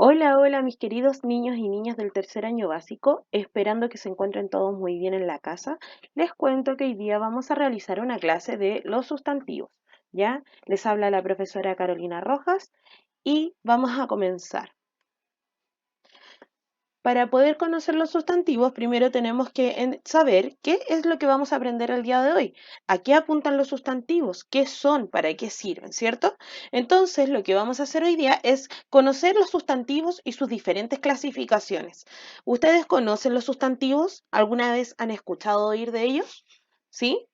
Hola, hola mis queridos niños y niñas del tercer año básico, esperando que se encuentren todos muy bien en la casa. Les cuento que hoy día vamos a realizar una clase de los sustantivos, ¿ya? Les habla la profesora Carolina Rojas y vamos a comenzar. Para poder conocer los sustantivos, primero tenemos que saber qué es lo que vamos a aprender el día de hoy. ¿A qué apuntan los sustantivos? ¿Qué son? ¿Para qué sirven? ¿Cierto? Entonces, lo que vamos a hacer hoy día es conocer los sustantivos y sus diferentes clasificaciones. ¿Ustedes conocen los sustantivos? ¿Alguna vez han escuchado oír de ellos? ¿Sí?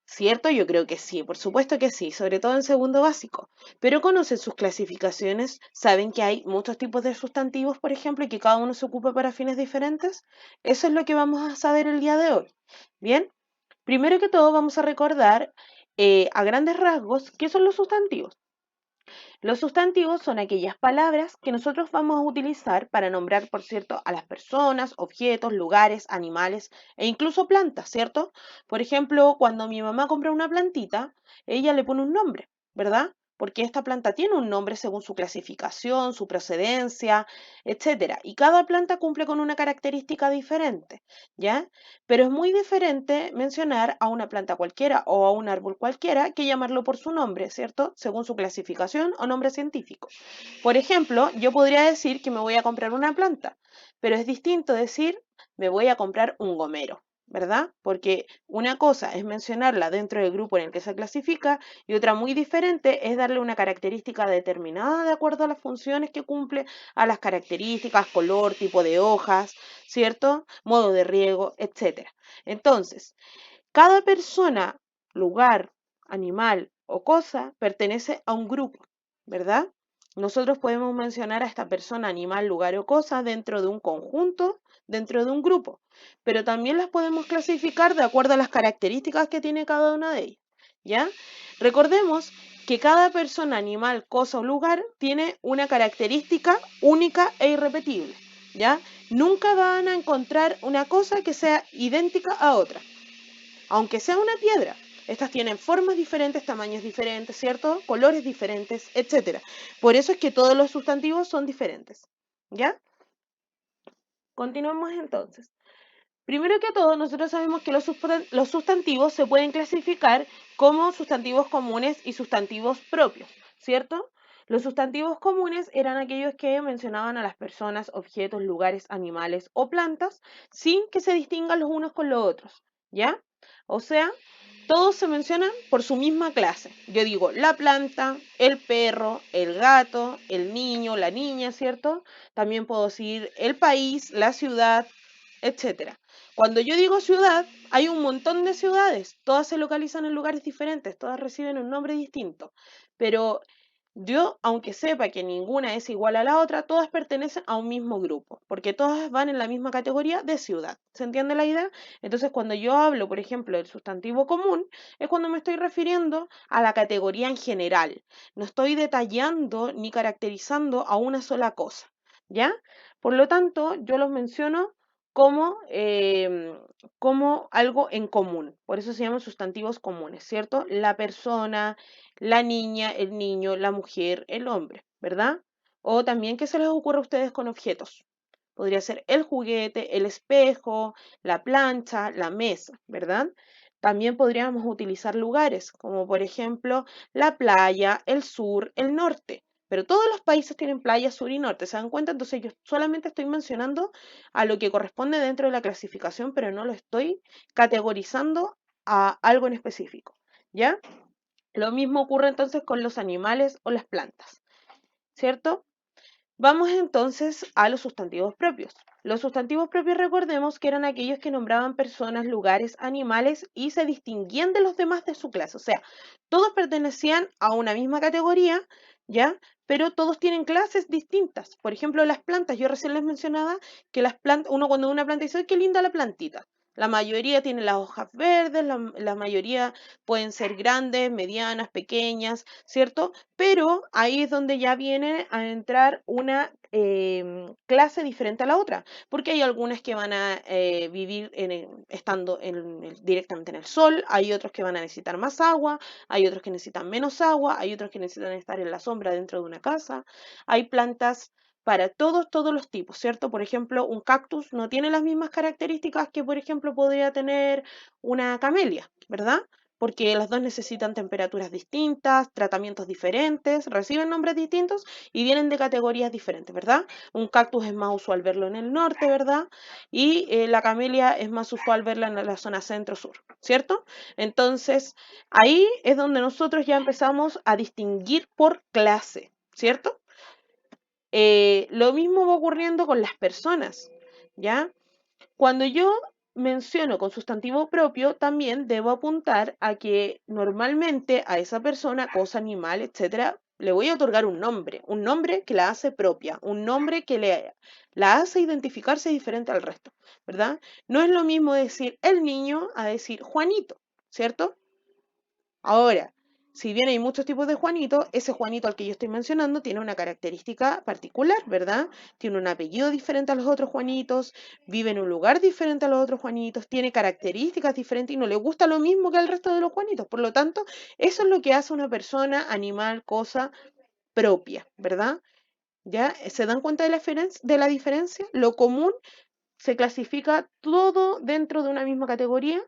¿Cierto? Yo creo que sí, por supuesto que sí, sobre todo en segundo básico. Pero conocen sus clasificaciones, saben que hay muchos tipos de sustantivos, por ejemplo, y que cada uno se ocupa para fines diferentes. Eso es lo que vamos a saber el día de hoy. Bien, primero que todo vamos a recordar a grandes rasgos qué son los sustantivos. Los sustantivos son aquellas palabras que nosotros vamos a utilizar para nombrar, por cierto, a las personas, objetos, lugares, animales e incluso plantas, ¿cierto? Por ejemplo, cuando mi mamá compra una plantita, ella le pone un nombre, ¿verdad? Porque esta planta tiene un nombre según su clasificación, su procedencia, etcétera. Y cada planta cumple con una característica diferente, ¿ya? Pero es muy diferente mencionar a una planta cualquiera o a un árbol cualquiera que llamarlo por su nombre, ¿cierto? Según su clasificación o nombre científico. Por ejemplo, yo podría decir que me voy a comprar una planta, pero es distinto decir me voy a comprar un gomero, ¿verdad? Porque una cosa es mencionarla dentro del grupo en el que se clasifica y otra muy diferente es darle una característica determinada de acuerdo a las funciones que cumple, a las características, color, tipo de hojas, ¿cierto? Modo de riego, etcétera. Entonces, cada persona, lugar, animal o cosa pertenece a un grupo, ¿verdad? Nosotros podemos mencionar a esta persona, animal, lugar o cosa dentro de un conjunto, dentro de un grupo, pero también las podemos clasificar de acuerdo a las características que tiene cada una de ellas, ¿ya? Recordemos que cada persona, animal, cosa o lugar tiene una característica única e irrepetible, ¿ya? Nunca van a encontrar una cosa que sea idéntica a otra, aunque sea una piedra. Estas tienen formas diferentes, tamaños diferentes, ¿cierto? Colores diferentes, etcétera. Por eso es que todos los sustantivos son diferentes. ¿Ya? Continuemos entonces. Primero que todo, nosotros sabemos que los sustantivos se pueden clasificar como sustantivos comunes y sustantivos propios, ¿cierto? Los sustantivos comunes eran aquellos que mencionaban a las personas, objetos, lugares, animales o plantas sin que se distingan los unos con los otros, ¿ya? O sea, todos se mencionan por su misma clase. Yo digo la planta, el perro, el gato, el niño, la niña, ¿cierto? También puedo decir el país, la ciudad, etcétera. Cuando yo digo ciudad, hay un montón de ciudades, todas se localizan en lugares diferentes, todas reciben un nombre distinto, pero yo, aunque sepa que ninguna es igual a la otra, todas pertenecen a un mismo grupo, porque todas van en la misma categoría de ciudad. ¿Se entiende la idea? Entonces, cuando yo hablo, por ejemplo, del sustantivo común, es cuando me estoy refiriendo a la categoría en general. No estoy detallando ni caracterizando a una sola cosa, ¿ya? Por lo tanto, yo los menciono como, como algo en común. Por eso se llaman sustantivos comunes, ¿cierto? La persona, la niña, el niño, la mujer, el hombre, ¿verdad? O también, ¿qué se les ocurre a ustedes con objetos? Podría ser el juguete, el espejo, la plancha, la mesa, ¿verdad? También podríamos utilizar lugares, como por ejemplo la playa, el sur, el norte. Pero todos los países tienen playa, sur y norte, ¿se dan cuenta? Entonces yo solamente estoy mencionando a lo que corresponde dentro de la clasificación, pero no lo estoy categorizando a algo en específico, ¿ya? Lo mismo ocurre entonces con los animales o las plantas, ¿cierto? Vamos entonces a los sustantivos propios. Los sustantivos propios recordemos que eran aquellos que nombraban personas, lugares, animales y se distinguían de los demás de su clase. O sea, todos pertenecían a una misma categoría, ¿ya? Pero todos tienen clases distintas. Por ejemplo, las plantas. Yo recién les mencionaba que las plantas, uno cuando ve una planta dice, ¡ay, qué linda la plantita! La mayoría tiene las hojas verdes, la mayoría pueden ser grandes, medianas, pequeñas, ¿cierto? Pero ahí es donde ya viene a entrar una clase diferente a la otra, porque hay algunas que van a vivir estando directamente en el sol, hay otros que van a necesitar más agua, hay otros que necesitan menos agua, hay otros que necesitan estar en la sombra dentro de una casa, hay plantas para todos los tipos, ¿cierto? Por ejemplo, un cactus no tiene las mismas características que, por ejemplo, podría tener una camelia, ¿verdad? Porque las dos necesitan temperaturas distintas, tratamientos diferentes, reciben nombres distintos y vienen de categorías diferentes, ¿verdad? Un cactus es más usual verlo en el norte, ¿verdad? Y la camelia es más usual verla en la zona centro-sur, ¿cierto? Entonces, ahí es donde nosotros ya empezamos a distinguir por clase, ¿cierto? Lo mismo va ocurriendo con las personas, ¿ya? Cuando yo menciono con sustantivo propio, también debo apuntar a que normalmente a esa persona, cosa, animal, etcétera, le voy a otorgar un nombre que la hace propia, un nombre que la hace identificarse diferente al resto, ¿verdad? No es lo mismo decir el niño a decir Juanito, ¿cierto? Ahora, si bien hay muchos tipos de Juanito, ese Juanito al que yo estoy mencionando tiene una característica particular, ¿verdad? Tiene un apellido diferente a los otros Juanitos, vive en un lugar diferente a los otros Juanitos, tiene características diferentes y no le gusta lo mismo que al resto de los Juanitos. Por lo tanto, eso es lo que hace una persona, animal, cosa propia, ¿verdad? ¿Ya? ¿Se dan cuenta de la diferencia? Lo común se clasifica todo dentro de una misma categoría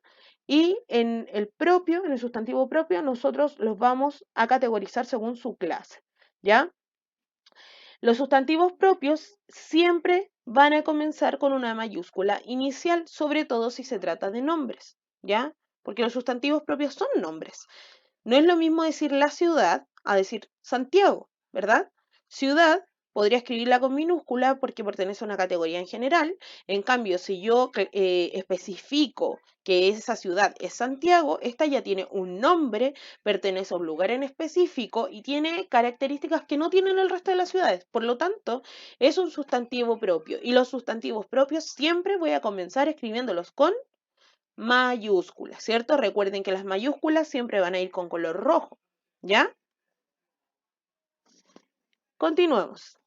y en el propio, en el sustantivo propio, nosotros los vamos a categorizar según su clase, ¿ya? Los sustantivos propios siempre van a comenzar con una mayúscula inicial, sobre todo si se trata de nombres, ¿ya? Porque los sustantivos propios son nombres. No es lo mismo decir la ciudad a decir Santiago, ¿verdad? Ciudad podría escribirla con minúscula porque pertenece a una categoría en general. En cambio, si yo especifico que esa ciudad es Santiago, esta ya tiene un nombre, pertenece a un lugar en específico y tiene características que no tienen el resto de las ciudades. Por lo tanto, es un sustantivo propio. Y los sustantivos propios siempre voy a comenzar escribiéndolos con mayúsculas, ¿cierto? Recuerden que las mayúsculas siempre van a ir con color rojo, ¿ya? Continuemos.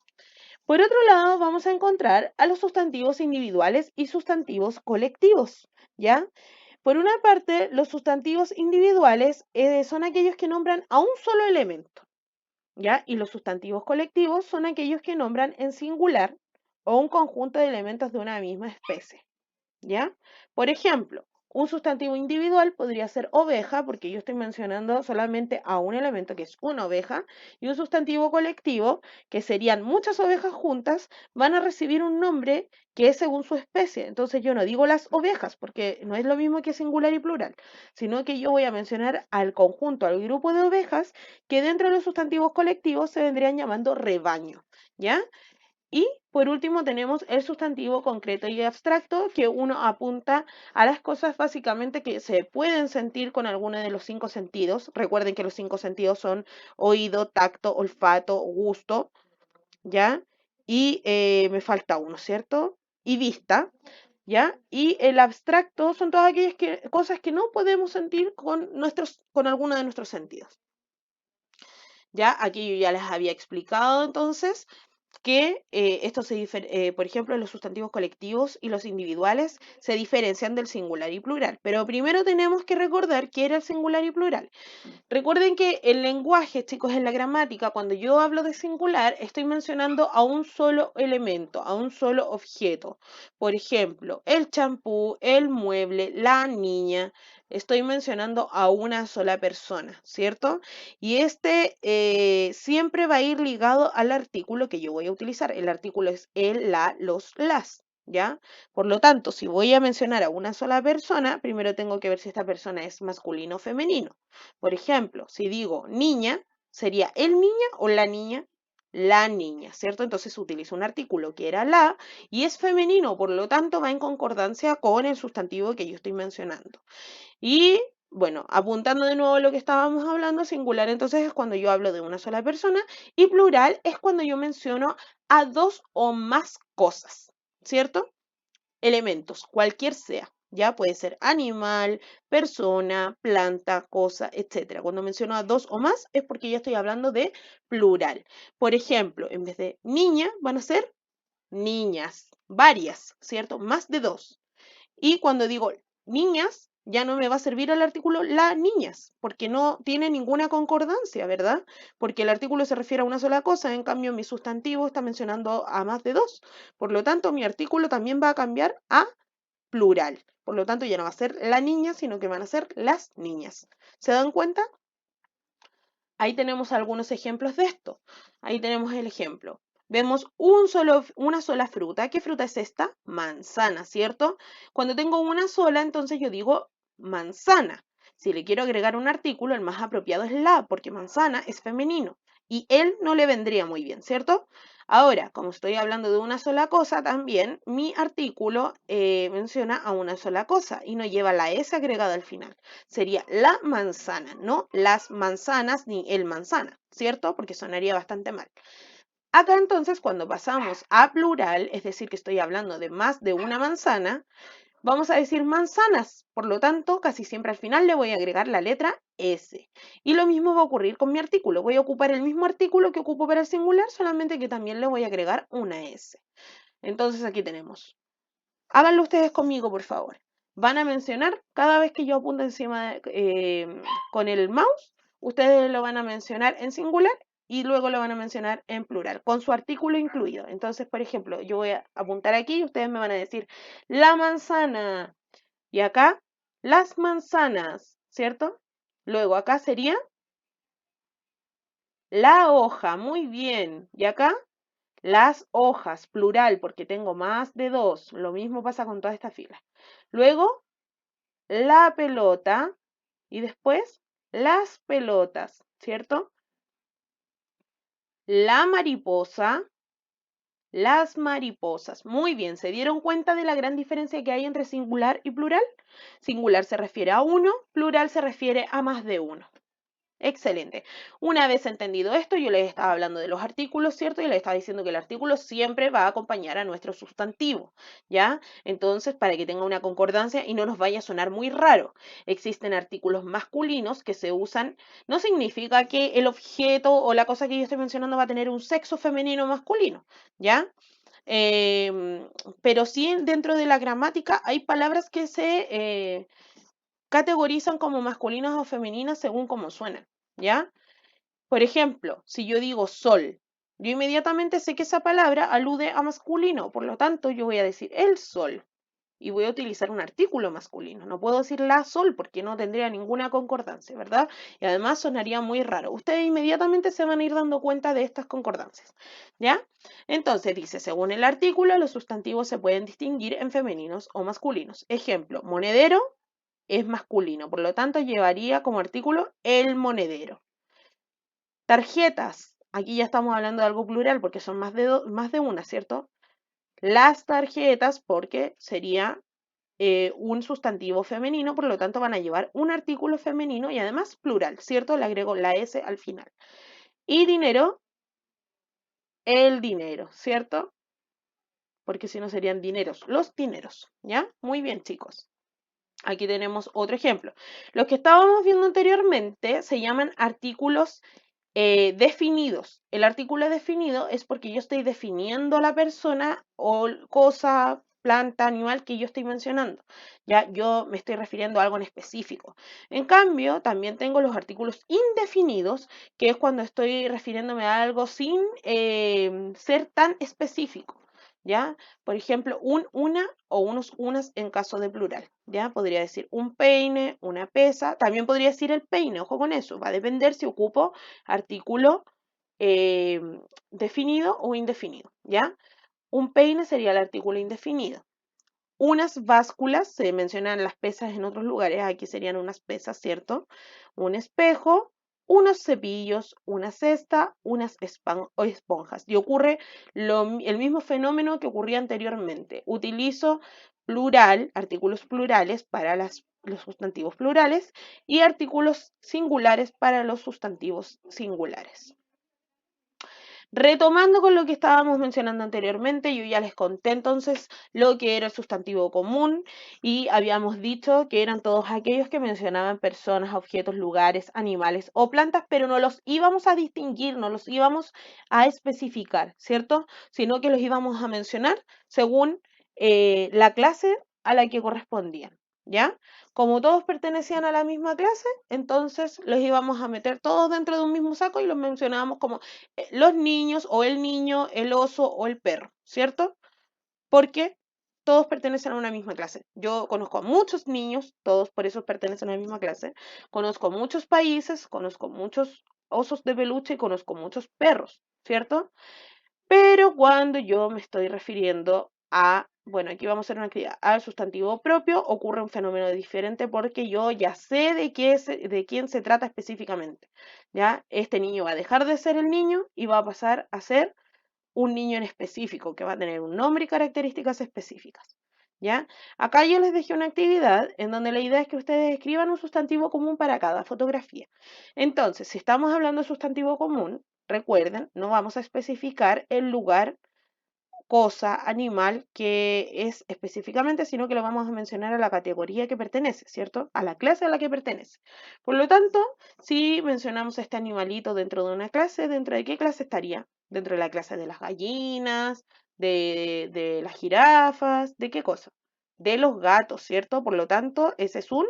Por otro lado, vamos a encontrar a los sustantivos individuales y sustantivos colectivos, ¿ya? Por una parte, los sustantivos individuales son aquellos que nombran a un solo elemento, ¿ya? Y los sustantivos colectivos son aquellos que nombran en singular o un conjunto de elementos de una misma especie. ¿Ya? Por ejemplo, un sustantivo individual podría ser oveja, porque yo estoy mencionando solamente a un elemento que es una oveja, y un sustantivo colectivo, que serían muchas ovejas juntas, van a recibir un nombre que es según su especie. Entonces yo no digo las ovejas, porque no es lo mismo que singular y plural, sino que yo voy a mencionar al conjunto, al grupo de ovejas, que dentro de los sustantivos colectivos se vendrían llamando rebaño, ¿ya? Y por último tenemos el sustantivo concreto y abstracto, que uno apunta a las cosas básicamente que se pueden sentir con alguno de los cinco sentidos. Recuerden que los cinco sentidos son oído, tacto, olfato, gusto, ¿ya? Y me falta uno, ¿cierto? Y vista, ¿ya? Y el abstracto son todas aquellas cosas que no podemos sentir con alguno de nuestros sentidos. ¿Ya? Aquí yo ya les había explicado entonces que por ejemplo, los sustantivos colectivos y los individuales se diferencian del singular y plural. Pero primero tenemos que recordar qué era el singular y plural. Recuerden que el lenguaje, chicos, en la gramática, cuando yo hablo de singular, estoy mencionando a un solo elemento, a un solo objeto. Por ejemplo, el champú, el mueble, la niña. Estoy mencionando a una sola persona, ¿cierto? Y este siempre va a ir ligado al artículo que yo voy a utilizar. El artículo es el, la, los, las. ¿Ya? Por lo tanto, si voy a mencionar a una sola persona, primero tengo que ver si esta persona es masculino o femenino. Por ejemplo, si digo niña, sería el niña o la niña, la niña, ¿cierto? Entonces utilizo un artículo que era la y es femenino, por lo tanto va en concordancia con el sustantivo que yo estoy mencionando. Y bueno, apuntando de nuevo a lo que estábamos hablando, singular entonces es cuando yo hablo de una sola persona y plural es cuando yo menciono a dos o más cosas, ¿cierto? Elementos, cualquier sea. Ya puede ser animal, persona, planta, cosa, etcétera. Cuando menciono a dos o más es porque ya estoy hablando de plural. Por ejemplo, en vez de niña van a ser niñas, varias, ¿cierto? Más de dos. Y cuando digo niñas, ya no me va a servir el artículo la niñas, porque no tiene ninguna concordancia, ¿verdad? Porque el artículo se refiere a una sola cosa, en cambio mi sustantivo está mencionando a más de dos. Por lo tanto, mi artículo también va a cambiar a plural. Por lo tanto, ya no va a ser la niña, sino que van a ser las niñas. ¿Se dan cuenta? Ahí tenemos algunos ejemplos de esto. Ahí tenemos el ejemplo. Vemos una sola fruta. ¿Qué fruta es esta? Manzana, ¿cierto? Cuando tengo una sola, entonces yo digo manzana. Si le quiero agregar un artículo, el más apropiado es la, porque manzana es femenino. Y él no le vendría muy bien, ¿cierto? Ahora, como estoy hablando de una sola cosa, también mi artículo menciona a una sola cosa y no lleva la S agregada al final. Sería la manzana, no las manzanas ni el manzana, ¿cierto? Porque sonaría bastante mal. Acá entonces, cuando pasamos a plural, es decir, que estoy hablando de más de una manzana, vamos a decir manzanas. Por lo tanto, casi siempre al final le voy a agregar la letra S. Y lo mismo va a ocurrir con mi artículo. Voy a ocupar el mismo artículo que ocupo para el singular, solamente que también le voy a agregar una S. Entonces aquí tenemos. Háganlo ustedes conmigo, por favor. Van a mencionar cada vez que yo apunto encima con el mouse, ustedes lo van a mencionar en singular y luego lo van a mencionar en plural, con su artículo incluido. Entonces, por ejemplo, yo voy a apuntar aquí y ustedes me van a decir la manzana y acá las manzanas, ¿cierto? Luego acá sería la hoja, muy bien. Y acá las hojas, plural, porque tengo más de dos. Lo mismo pasa con toda esta fila. Luego, la pelota y después las pelotas, ¿cierto? La mariposa, las mariposas. Muy bien, ¿se dieron cuenta de la gran diferencia que hay entre singular y plural? Singular se refiere a uno, plural se refiere a más de uno. Excelente. Una vez entendido esto, yo les estaba hablando de los artículos, ¿cierto? Y les estaba diciendo que el artículo siempre va a acompañar a nuestro sustantivo, ¿ya? Entonces, para que tenga una concordancia y no nos vaya a sonar muy raro, existen artículos masculinos que se usan, no significa que el objeto o la cosa que yo estoy mencionando va a tener un sexo femenino o masculino, ¿ya? Pero sí dentro de la gramática hay palabras que se categorizan como masculinas o femeninas según cómo suenan, ¿ya? Por ejemplo, si yo digo sol, yo inmediatamente sé que esa palabra alude a masculino, por lo tanto yo voy a decir el sol y voy a utilizar un artículo masculino. No puedo decir la sol porque no tendría ninguna concordancia, ¿verdad? Y además sonaría muy raro. Ustedes inmediatamente se van a ir dando cuenta de estas concordancias, ¿ya? Entonces dice, según el artículo, los sustantivos se pueden distinguir en femeninos o masculinos. Ejemplo, monedero es masculino, por lo tanto llevaría como artículo el monedero. Tarjetas, aquí ya estamos hablando de algo plural porque son más de una, ¿cierto? Las tarjetas porque sería un sustantivo femenino, por lo tanto van a llevar un artículo femenino y además plural, ¿cierto? Le agrego la S al final. Y dinero, el dinero, ¿cierto? Porque si no serían dineros, los dineros, ¿ya? Muy bien, chicos. Aquí tenemos otro ejemplo. Los que estábamos viendo anteriormente se llaman artículos definidos. El artículo definido es porque yo estoy definiendo la persona o cosa, planta, animal que yo estoy mencionando. Ya yo me estoy refiriendo a algo en específico. En cambio, también tengo los artículos indefinidos, que es cuando estoy refiriéndome a algo sin ser tan específico. ¿Ya? Por ejemplo, una o unos, unas en caso de plural, ¿ya? Podría decir un peine, una pesa, también podría decir el peine, ojo con eso, va a depender si ocupo artículo eh, definido o indefinido, ¿ya? Un peine sería el artículo indefinido. Unas básculas, se mencionan las pesas en otros lugares, aquí serían unas pesas, ¿cierto? Un espejo, unos cepillos, una cesta, unas esponjas. Y ocurre el mismo fenómeno que ocurría anteriormente. Utilizo plural, artículos plurales para los sustantivos plurales y artículos singulares para los sustantivos singulares. Retomando con lo que estábamos mencionando anteriormente, yo ya les conté entonces lo que era el sustantivo común y habíamos dicho que eran todos aquellos que mencionaban personas, objetos, lugares, animales o plantas, pero no los íbamos a distinguir, no los íbamos a especificar, ¿cierto? Sino que los íbamos a mencionar según la clase a la que correspondían, ¿ya? Como todos pertenecían a la misma clase, entonces los íbamos a meter todos dentro de un mismo saco y los mencionábamos como los niños o el niño, el oso o el perro, ¿cierto? Porque todos pertenecen a una misma clase. Yo conozco a muchos niños, todos por eso pertenecen a la misma clase. Conozco muchos países, conozco muchos osos de peluche y conozco muchos perros, ¿cierto? Pero cuando yo me estoy refiriendo a, bueno, aquí vamos a hacer una actividad, al sustantivo propio, ocurre un fenómeno diferente porque yo ya sé de quién se trata específicamente. ¿Ya? Este niño va a dejar de ser el niño y va a pasar a ser un niño en específico, que va a tener un nombre y características específicas. ¿Ya? Acá yo les dejé una actividad en donde la idea es que ustedes escriban un sustantivo común para cada fotografía. Entonces, si estamos hablando de sustantivo común, recuerden, no vamos a especificar el lugar, cosa, animal que es específicamente, sino que lo vamos a mencionar a la categoría que pertenece, ¿cierto? A la clase a la que pertenece. Por lo tanto, si mencionamos este animalito dentro de una clase, ¿dentro de qué clase estaría? Dentro de la clase de las gallinas, de las jirafas, ¿de qué cosa? De los gatos, ¿cierto? Por lo tanto, ese es un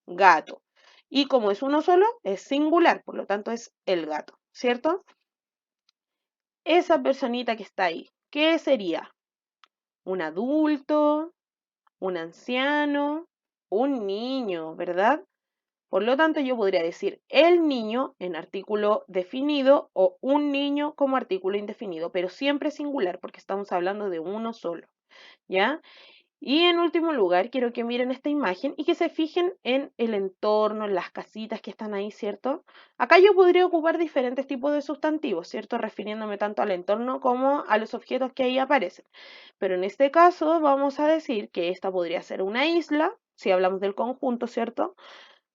gato. Y como es uno solo, es singular, por lo tanto es el gato, ¿cierto? Esa personita que está ahí, ¿qué sería? Un adulto, un anciano, un niño, ¿verdad? Por lo tanto, yo podría decir el niño en artículo definido o un niño como artículo indefinido, pero siempre singular porque estamos hablando de uno solo, ¿ya? Y en último lugar, quiero que miren esta imagen y que se fijen en el entorno, en las casitas que están ahí, ¿cierto? Acá yo podría ocupar diferentes tipos de sustantivos, ¿cierto? Refiriéndome tanto al entorno como a los objetos que ahí aparecen. Pero en este caso vamos a decir que esta podría ser una isla, si hablamos del conjunto, ¿cierto?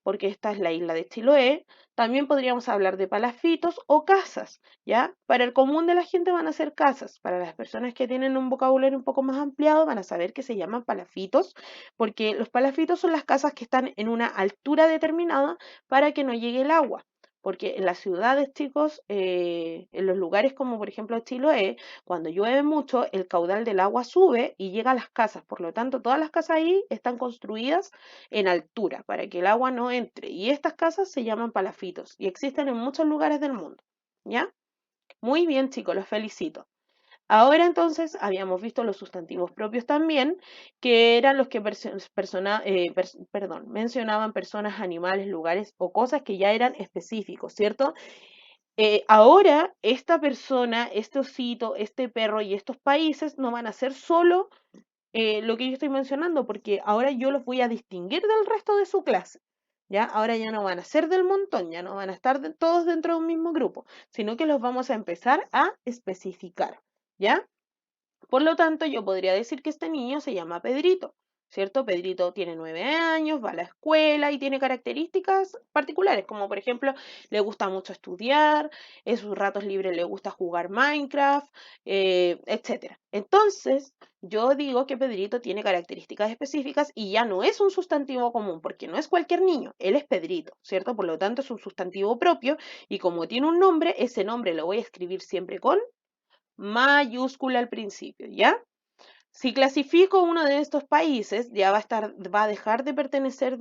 Porque esta es la isla de Chiloé. También podríamos hablar de palafitos o casas, ¿ya? Para el común de la gente van a ser casas. Para las personas que tienen un vocabulario un poco más ampliado van a saber que se llaman palafitos, porque los palafitos son las casas que están en una altura determinada para que no llegue el agua. Porque en las ciudades, chicos, en los lugares como por ejemplo Chiloé, cuando llueve mucho, el caudal del agua sube y llega a las casas. Por lo tanto, todas las casas ahí están construidas en altura para que el agua no entre. Y estas casas se llaman palafitos y existen en muchos lugares del mundo. ¿Ya? Muy bien, chicos, los felicito. Ahora entonces habíamos visto los sustantivos propios también, que eran los que mencionaban personas, animales, lugares o cosas que ya eran específicos, ¿cierto? Ahora esta persona, este osito, este perro y estos países no van a ser solo lo que yo estoy mencionando, porque ahora yo los voy a distinguir del resto de su clase. ¿Ya? Ahora ya no van a ser del montón, ya no van a estar todos dentro de un mismo grupo, sino que los vamos a empezar a especificar. ¿Ya? Por lo tanto, yo podría decir que este niño se llama Pedrito, ¿cierto? Pedrito tiene 9 años, va a la escuela y tiene características particulares, como por ejemplo, le gusta mucho estudiar, en sus ratos libres le gusta jugar Minecraft, etcétera. Entonces, yo digo que Pedrito tiene características específicas y ya no es un sustantivo común, porque no es cualquier niño, él es Pedrito, ¿cierto? Por lo tanto, es un sustantivo propio y como tiene un nombre, ese nombre lo voy a escribir siempre con mayúscula al principio, ¿ya? Si clasifico uno de estos países, ya va a dejar de pertenecer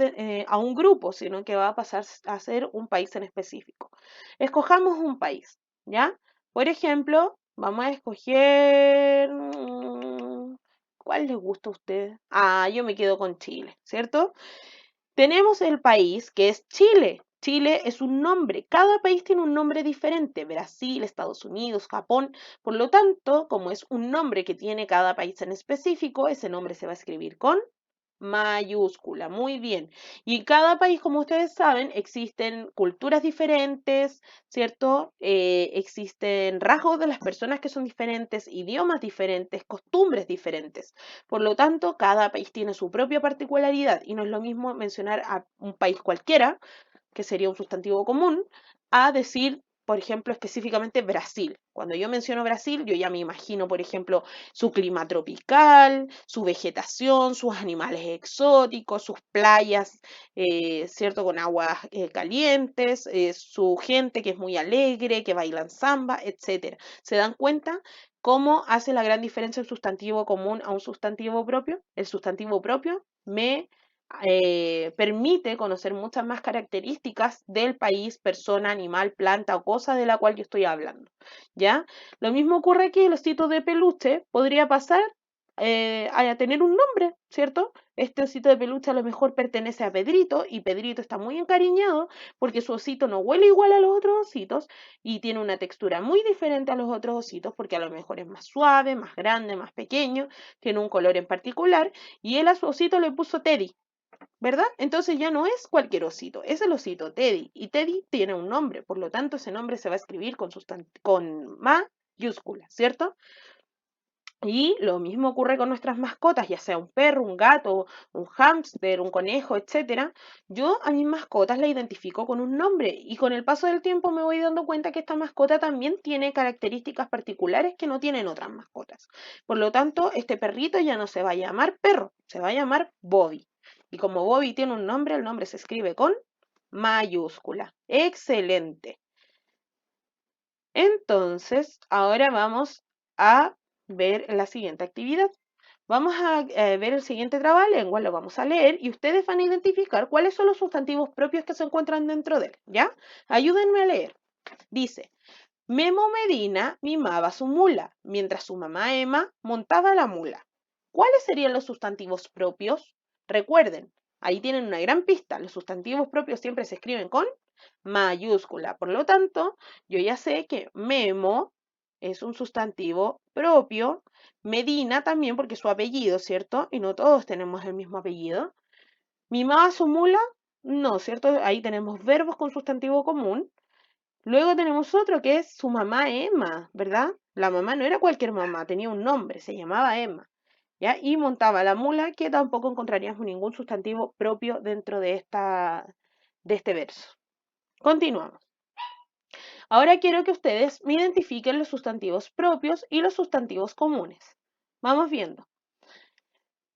a un grupo, sino que va a pasar a ser un país en específico. Escojamos un país, ¿ya? Por ejemplo, vamos a escoger... ¿cuál les gusta a ustedes? Ah, yo me quedo con Chile, ¿cierto? Tenemos el país que es Chile. Chile es un nombre. Cada país tiene un nombre diferente. Brasil, Estados Unidos, Japón. Por lo tanto, como es un nombre que tiene cada país en específico, ese nombre se va a escribir con mayúscula. Muy bien. Y en cada país, como ustedes saben, existen culturas diferentes, ¿cierto? Existen rasgos de las personas que son diferentes, idiomas diferentes, costumbres diferentes. Por lo tanto, cada país tiene su propia particularidad y no es lo mismo mencionar a un país cualquiera, que sería un sustantivo común, a decir por ejemplo, específicamente Brasil. Cuando yo menciono Brasil, yo ya me imagino, por ejemplo, su clima tropical, su vegetación, sus animales exóticos, sus playas, ¿cierto? Con aguas calientes, su gente que es muy alegre, que bailan samba, etcétera. ¿Se dan cuenta cómo hace la gran diferencia el sustantivo común a un sustantivo propio? El sustantivo propio me permite conocer muchas más características del país, persona, animal, planta o cosa de la cual yo estoy hablando, ¿ya? Lo mismo ocurre aquí, el osito de peluche podría pasar a tener un nombre, ¿cierto? Este osito de peluche a lo mejor pertenece a Pedrito y Pedrito está muy encariñado porque su osito no huele igual a los otros ositos y tiene una textura muy diferente a los otros ositos porque a lo mejor es más suave, más grande, más pequeño, tiene un color en particular y él a su osito le puso Teddy, ¿verdad? Entonces ya no es cualquier osito, es el osito Teddy. Y Teddy tiene un nombre, por lo tanto ese nombre se va a escribir con mayúscula, ¿cierto? Y lo mismo ocurre con nuestras mascotas, ya sea un perro, un gato, un hámster, un conejo, etcétera. Yo a mis mascotas la identifico con un nombre y con el paso del tiempo me voy dando cuenta que esta mascota también tiene características particulares que no tienen otras mascotas. Por lo tanto, este perrito ya no se va a llamar perro, se va a llamar Bobby. Y como Bobby tiene un nombre, el nombre se escribe con mayúscula. Excelente. Entonces, ahora vamos a ver la siguiente actividad. Vamos a ver el siguiente trabalengua, lo vamos a leer y ustedes van a identificar cuáles son los sustantivos propios que se encuentran dentro de él, ¿ya? Ayúdenme a leer. Dice, Memo Medina mimaba su mula, mientras su mamá Emma montaba la mula. ¿Cuáles serían los sustantivos propios? Recuerden, ahí tienen una gran pista. Los sustantivos propios siempre se escriben con mayúscula. Por lo tanto, yo ya sé que Memo es un sustantivo propio. Medina también, porque es su apellido, ¿cierto? Y no todos tenemos el mismo apellido. Mimaba su mula, no, ¿cierto? Ahí tenemos verbos con sustantivo común. Luego tenemos otro que es su mamá Emma, ¿verdad? La mamá no era cualquier mamá, tenía un nombre, se llamaba Emma, ¿ya? Y montaba la mula, que tampoco encontraríamos ningún sustantivo propio dentro de este verso. Continuamos. Ahora quiero que ustedes me identifiquen los sustantivos propios y los sustantivos comunes. Vamos viendo.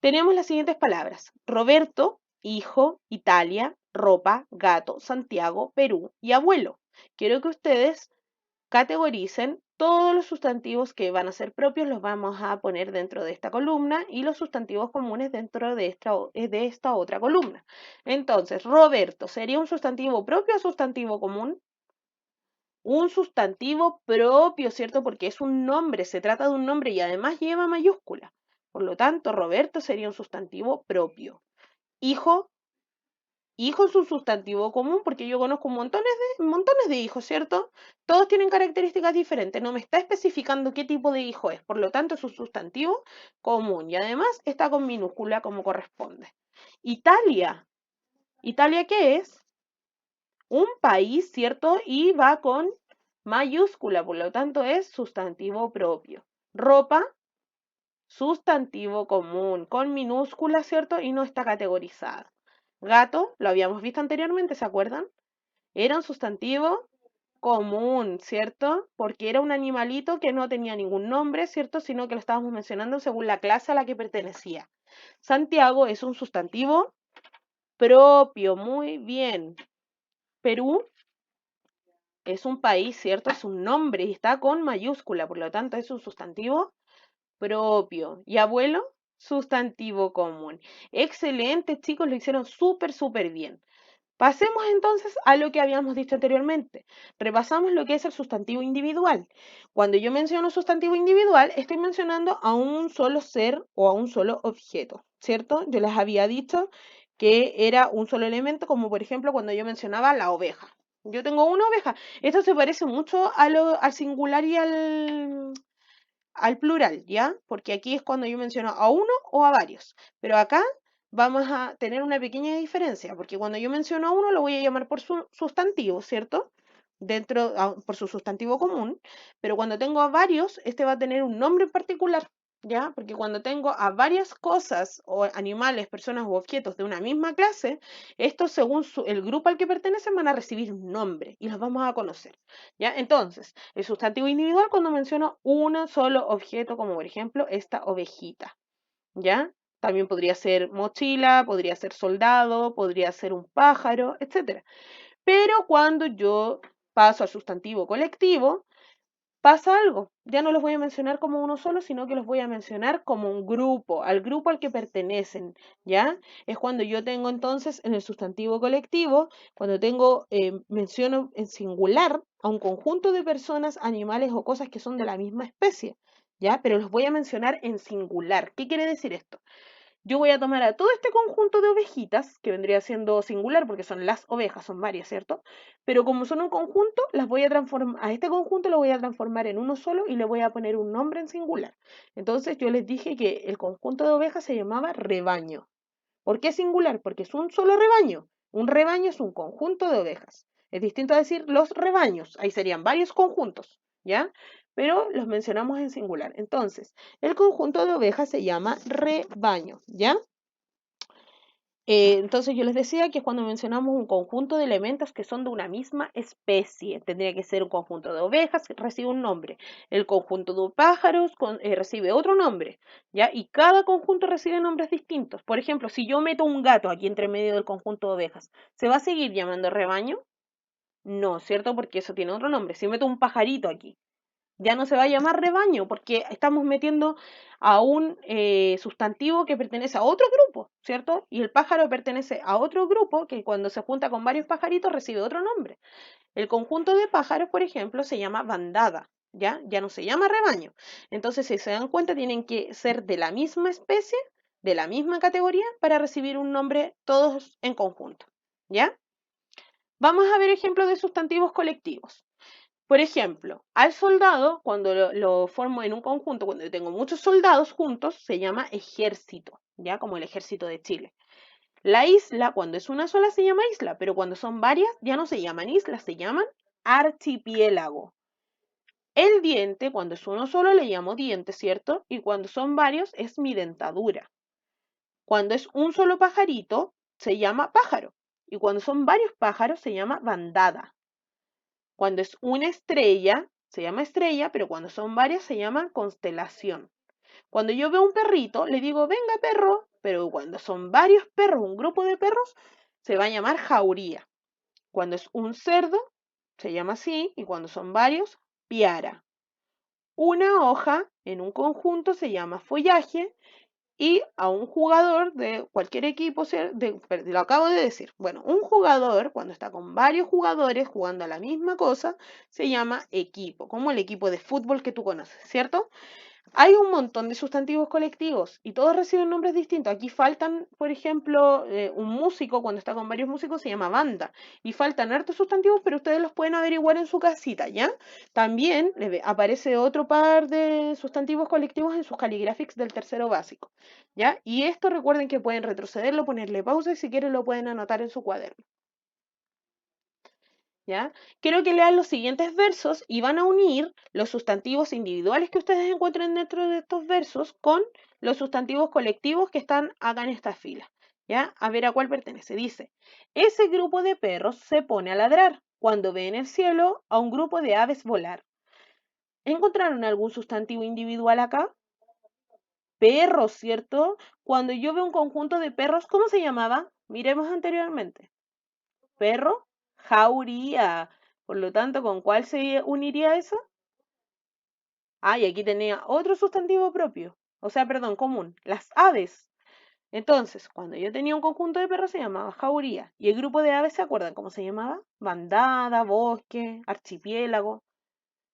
Tenemos las siguientes palabras. Roberto, hijo, Italia, ropa, gato, Santiago, Perú y abuelo. Quiero que ustedes categoricen todos los sustantivos que van a ser propios, los vamos a poner dentro de esta columna y los sustantivos comunes dentro de esta otra columna. Entonces, Roberto, ¿sería un sustantivo propio o sustantivo común? Un sustantivo propio, ¿cierto? Porque es un nombre, se trata de un nombre y además lleva mayúscula. Por lo tanto, Roberto sería un sustantivo propio. Hijo, hijo es un sustantivo común porque yo conozco montones de hijos, ¿cierto? Todos tienen características diferentes, no me está especificando qué tipo de hijo es, por lo tanto es un sustantivo común y además está con minúscula como corresponde. Italia, ¿Italia qué es? Un país, ¿cierto? Y va con mayúscula, por lo tanto es sustantivo propio. Ropa, sustantivo común, con minúscula, ¿cierto? Y no está categorizada. Gato, lo habíamos visto anteriormente, ¿se acuerdan? Era un sustantivo común, ¿cierto? Porque era un animalito que no tenía ningún nombre, ¿cierto? Sino que lo estábamos mencionando según la clase a la que pertenecía. Santiago es un sustantivo propio, muy bien. Perú es un país, ¿cierto? Es un nombre y está con mayúscula, por lo tanto es un sustantivo propio. Y abuelo, sustantivo común. Excelente, chicos, lo hicieron súper bien. Pasemos entonces a lo que habíamos dicho anteriormente. Repasamos lo que es el sustantivo individual. Cuando yo menciono sustantivo individual, estoy mencionando a un solo ser o a un solo objeto, ¿cierto? Yo les había dicho que era un solo elemento, como por ejemplo cuando yo mencionaba la oveja. Yo tengo una oveja. Esto se parece mucho al singular y al plural, ¿ya? Porque aquí es cuando yo menciono a uno o a varios. Pero acá vamos a tener una pequeña diferencia, porque cuando yo menciono a uno lo voy a llamar por su sustantivo, ¿cierto? Por su sustantivo común, pero cuando tengo a varios, este va a tener un nombre en particular. ¿ya? Porque cuando tengo a varias cosas o animales, personas u objetos de una misma clase, estos según el grupo al que pertenecen van a recibir un nombre y los vamos a conocer, ¿ya? Entonces, el sustantivo individual cuando menciono un solo objeto, como por ejemplo esta ovejita, ¿ya? También podría ser mochila, podría ser soldado, podría ser un pájaro, etcétera. Pero cuando yo paso al sustantivo colectivo, pasa algo. Ya no los voy a mencionar como uno solo, sino que los voy a mencionar como un grupo, al grupo al que pertenecen, ¿ya? Es cuando yo tengo entonces en el sustantivo colectivo, cuando tengo, menciono en singular a un conjunto de personas, animales o cosas que son de la misma especie, ¿ya? Pero los voy a mencionar en singular. ¿Qué quiere decir esto? Yo voy a tomar a todo este conjunto de ovejitas, que vendría siendo singular porque son las ovejas, son varias, ¿cierto? Pero como son un conjunto, las voy a transformar, a este conjunto lo voy a transformar en uno solo y le voy a poner un nombre en singular. Entonces yo les dije que el conjunto de ovejas se llamaba rebaño. ¿Por qué singular? Porque es un solo rebaño. Un rebaño es un conjunto de ovejas. Es distinto a decir los rebaños. Ahí serían varios conjuntos, ¿ya? Pero los mencionamos en singular. Entonces, el conjunto de ovejas se llama rebaño, ¿ya? Entonces yo les decía que cuando mencionamos un conjunto de elementos que son de una misma especie, tendría que ser un conjunto de ovejas, que recibe un nombre. El conjunto de pájaros recibe otro nombre, ¿ya? Y cada conjunto recibe nombres distintos. Por ejemplo, si yo meto un gato aquí entre medio del conjunto de ovejas, ¿se va a seguir llamando rebaño? No, ¿cierto? Porque eso tiene otro nombre. Si meto un pajarito aquí, ya no se va a llamar rebaño porque estamos metiendo a un sustantivo que pertenece a otro grupo, ¿cierto? Y el pájaro pertenece a otro grupo que cuando se junta con varios pajaritos recibe otro nombre. El conjunto de pájaros, por ejemplo, se llama bandada, ¿ya? Ya no se llama rebaño. Entonces, si se dan cuenta, tienen que ser de la misma especie, de la misma categoría, para recibir un nombre todos en conjunto, ¿ya? Vamos a ver ejemplos de sustantivos colectivos. Por ejemplo, al soldado, cuando lo formo en un conjunto, cuando yo tengo muchos soldados juntos, se llama ejército, ¿ya? Como el ejército de Chile. La isla, cuando es una sola, se llama isla, pero cuando son varias, ya no se llaman islas, se llaman archipiélago. El diente, cuando es uno solo, le llamo diente, ¿cierto? Y cuando son varios, es mi dentadura. Cuando es un solo pajarito, se llama pájaro. Y cuando son varios pájaros, se llama bandada. Cuando es una estrella, se llama estrella, pero cuando son varias se llama constelación. Cuando yo veo un perrito, le digo, venga perro, pero cuando son varios perros, un grupo de perros, se va a llamar jauría. Cuando es un cerdo, se llama así, y cuando son varios, piara. Una hoja en un conjunto se llama follaje y a un jugador de cualquier equipo, lo acabo de decir, bueno, un jugador, cuando está con varios jugadores jugando a la misma cosa, se llama equipo, como el equipo de fútbol que tú conoces, ¿cierto? Hay un montón de sustantivos colectivos y todos reciben nombres distintos. Aquí faltan, por ejemplo, un músico, cuando está con varios músicos, se llama banda. Y faltan hartos sustantivos, pero ustedes los pueden averiguar en su casita, ¿ya? También aparece otro par de sustantivos colectivos en sus caligraphics del tercero básico, ¿ya? Y esto recuerden que pueden retrocederlo, ponerle pausa y si quieren lo pueden anotar en su cuaderno. ¿Ya? Quiero que lean los siguientes versos y van a unir los sustantivos individuales que ustedes encuentren dentro de estos versos con los sustantivos colectivos que están acá en esta fila. ¿Ya? A ver a cuál pertenece. Dice, ese grupo de perros se pone a ladrar cuando ve en el cielo a un grupo de aves volar. ¿Encontraron algún sustantivo individual acá? Perros, ¿cierto? Cuando yo veo un conjunto de perros, ¿cómo se llamaba? Miremos anteriormente. Perro, jauría. Por lo tanto, ¿con cuál se uniría eso? Ah, y aquí tenía otro sustantivo propio. O sea, perdón, común. Las aves. Entonces, cuando yo tenía un conjunto de perros se llamaba jauría. Y el grupo de aves, ¿se acuerdan cómo se llamaba? Bandada, bosque, archipiélago.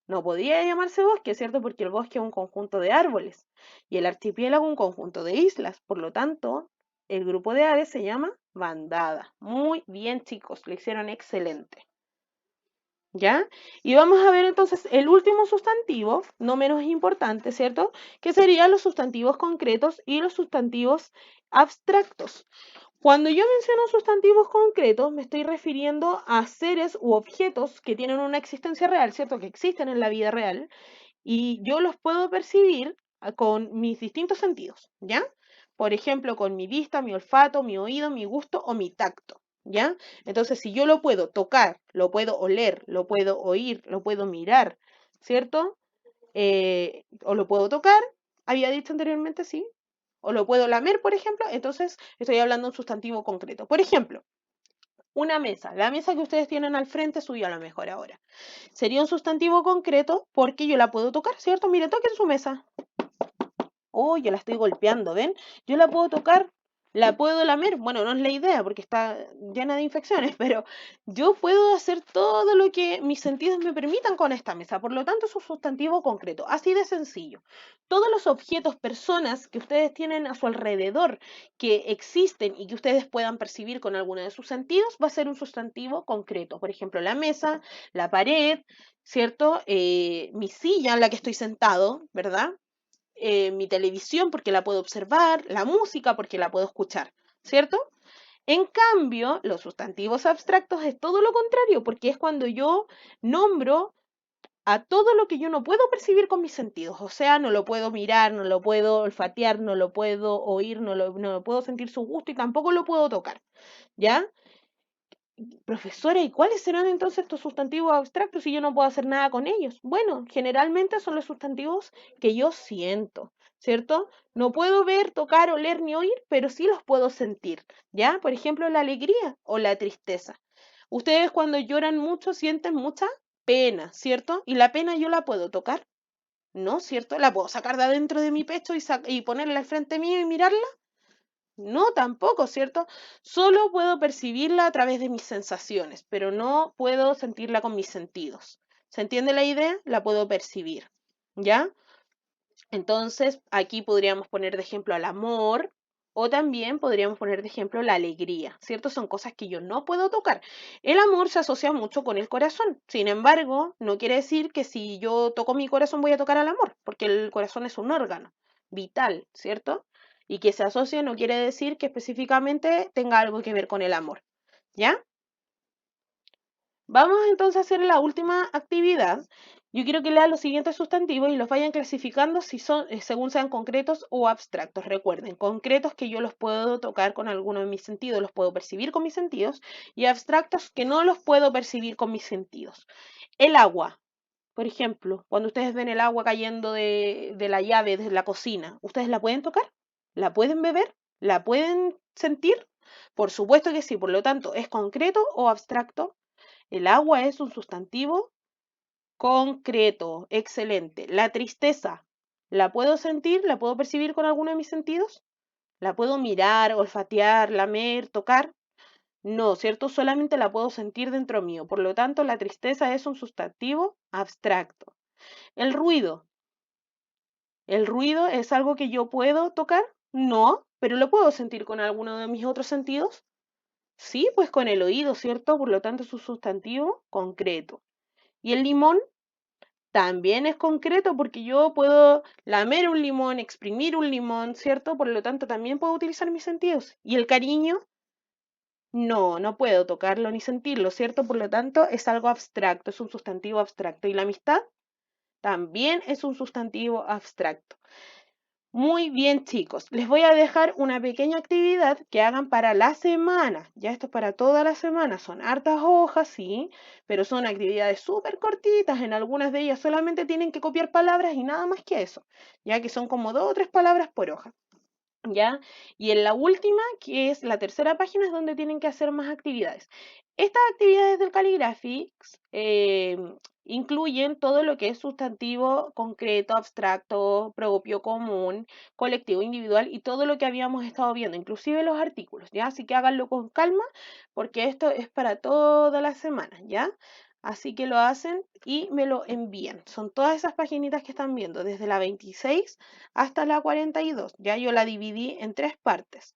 No podía llamarse bosque, ¿cierto? Porque el bosque es un conjunto de árboles. Y el archipiélago un conjunto de islas. Por lo tanto, el grupo de aves se llama bandada. Muy bien, chicos. Lo hicieron excelente. ¿Ya? Y vamos a ver entonces el último sustantivo, no menos importante, ¿cierto? Que serían los sustantivos concretos y los sustantivos abstractos. Cuando yo menciono sustantivos concretos, me estoy refiriendo a seres u objetos que tienen una existencia real, ¿cierto? Que existen en la vida real y yo los puedo percibir con mis distintos sentidos, ¿ya? Por ejemplo, con mi vista, mi olfato, mi oído, mi gusto o mi tacto, ¿ya? Entonces, si yo lo puedo tocar, lo puedo oler, lo puedo oír, lo puedo mirar, ¿cierto? O lo puedo tocar, había dicho anteriormente, sí, o lo puedo lamer, por ejemplo, entonces estoy hablando de un sustantivo concreto. Por ejemplo, una mesa, la mesa que ustedes tienen al frente suyo a lo mejor ahora. Sería un sustantivo concreto porque yo la puedo tocar, ¿cierto? Mire, toquen su mesa. Oh, yo la estoy golpeando, ¿ven? Yo la puedo tocar, la puedo lamer. Bueno, no es la idea porque está llena de infecciones, pero yo puedo hacer todo lo que mis sentidos me permitan con esta mesa. Por lo tanto, es un sustantivo concreto, así de sencillo. Todos los objetos, personas que ustedes tienen a su alrededor, que existen y que ustedes puedan percibir con alguno de sus sentidos, va a ser un sustantivo concreto. Por ejemplo, la mesa, la pared, ¿cierto? Mi silla en la que estoy sentado, ¿verdad? Mi televisión porque la puedo observar, la música porque la puedo escuchar, ¿cierto? En cambio, los sustantivos abstractos es todo lo contrario, porque es cuando yo nombro a todo lo que yo no puedo percibir con mis sentidos, o sea, no lo puedo mirar, no lo puedo olfatear, no lo puedo oír, no lo puedo sentir su gusto y tampoco lo puedo tocar, ¿ya? Profesora, ¿y cuáles serán entonces estos sustantivos abstractos si yo no puedo hacer nada con ellos? Bueno, generalmente son los sustantivos que yo siento, ¿cierto? No puedo ver, tocar, oler ni oír, pero sí los puedo sentir, ¿ya? Por ejemplo, la alegría o la tristeza. Ustedes cuando lloran mucho sienten mucha pena, ¿cierto? Y la pena yo la puedo tocar, ¿no? ¿Cierto? La puedo sacar de adentro de mi pecho y ponerla al frente mío y mirarla. No, tampoco, ¿cierto? Solo puedo percibirla a través de mis sensaciones, pero no puedo sentirla con mis sentidos. ¿Se entiende la idea? La puedo percibir, ¿ya? Entonces, aquí podríamos poner de ejemplo al amor o también podríamos poner de ejemplo la alegría, ¿cierto? Son cosas que yo no puedo tocar. El amor se asocia mucho con el corazón. Sin embargo, no quiere decir que si yo toco mi corazón voy a tocar al amor, porque el corazón es un órgano vital, ¿cierto? Y que se asocie no quiere decir que específicamente tenga algo que ver con el amor, ¿ya? Vamos entonces a hacer la última actividad. Yo quiero que lean los siguientes sustantivos y los vayan clasificando si son, según sean concretos o abstractos. Recuerden, concretos que yo los puedo tocar con alguno de mis sentidos, los puedo percibir con mis sentidos, y abstractos que no los puedo percibir con mis sentidos. El agua, por ejemplo, cuando ustedes ven el agua cayendo de la llave de la cocina, ¿ustedes la pueden tocar? ¿La pueden beber? ¿La pueden sentir? Por supuesto que sí, por lo tanto, ¿es concreto o abstracto? El agua es un sustantivo concreto, excelente. La tristeza, ¿la puedo sentir? ¿La puedo percibir con alguno de mis sentidos? ¿La puedo mirar, olfatear, lamer, tocar? No, ¿cierto? Solamente la puedo sentir dentro mío. Por lo tanto, la tristeza es un sustantivo abstracto. ¿El ruido es algo que yo puedo tocar? No, pero lo puedo sentir con alguno de mis otros sentidos. Sí, pues con el oído, ¿cierto? Por lo tanto, es un sustantivo concreto. ¿Y el limón? También es concreto porque yo puedo lamer un limón, exprimir un limón, ¿cierto? Por lo tanto, también puedo utilizar mis sentidos. ¿Y el cariño? No, no puedo tocarlo ni sentirlo, ¿cierto? Por lo tanto, es algo abstracto, es un sustantivo abstracto. ¿Y la amistad? También es un sustantivo abstracto. Muy bien, chicos. Les voy a dejar una pequeña actividad que hagan para la semana. Ya esto es para toda la semana. Son hartas hojas, sí, pero son actividades súper cortitas. En algunas de ellas solamente tienen que copiar palabras y nada más que eso, ya que son como 2 o 3 palabras por hoja. ¿Ya? Y en la última, que es la tercera página, es donde tienen que hacer más actividades. Estas actividades del Calligraphics incluyen todo lo que es sustantivo concreto, abstracto, propio, común, colectivo, individual y todo lo que habíamos estado viendo, inclusive los artículos, ¿ya? Así que háganlo con calma porque esto es para toda la semana, ¿ya? Así que lo hacen y me lo envían. Son todas esas paginitas que están viendo, desde la 26 hasta la 42. Ya yo la dividí en 3 partes.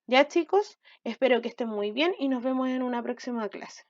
Ya chicos, espero que estén muy bien y nos vemos en una próxima clase.